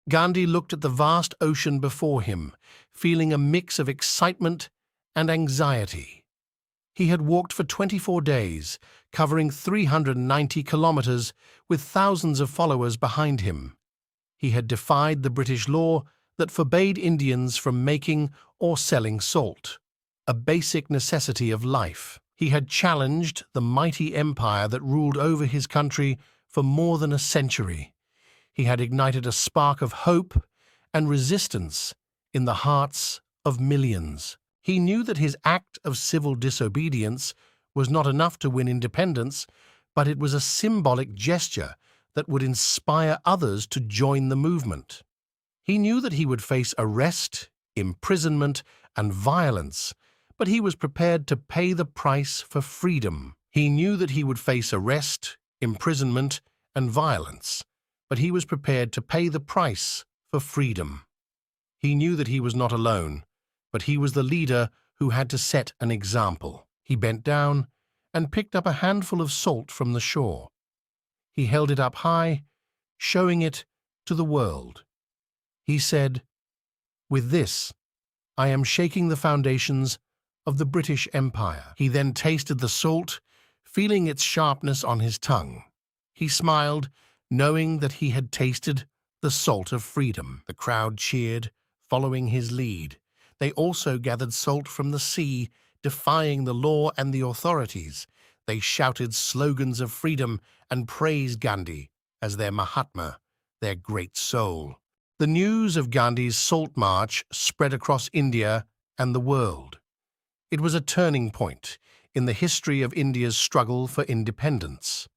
Gandhi looked at the vast ocean before him, feeling a mix of excitement and anxiety. He had walked for 24 days, covering 390 kilometers, with thousands of followers behind him. He had defied the British law that forbade Indians from making or selling salt, a basic necessity of life. He had challenged the mighty empire that ruled over his country for more than a century. He had ignited a spark of hope and resistance in the hearts of millions. He knew that his act of civil disobedience was not enough to win independence, but it was a symbolic gesture that would inspire others to join the movement. He knew that he would face arrest, imprisonment, and violence, but he was prepared to pay the price for freedom. He knew that he would face arrest, imprisonment, and violence, but he was prepared to pay the price for freedom. He knew that he was not alone, but he was the leader who had to set an example. He bent down and picked up a handful of salt from the shore. He held it up high, showing it to the world. He said, "With this, I am shaking the foundations of the British Empire." He then tasted the salt, feeling its sharpness on his tongue. He smiled, knowing that he had tasted the salt of freedom. The crowd cheered, following his lead. They also gathered salt from the sea, defying the law and the authorities. They shouted slogans of freedom and praised Gandhi as their Mahatma, their great soul. The news of Gandhi's Salt March spread across India and the world. It was a turning point in the history of India's struggle for independence.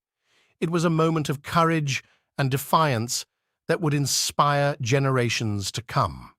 It was a moment of courage and defiance that would inspire generations to come.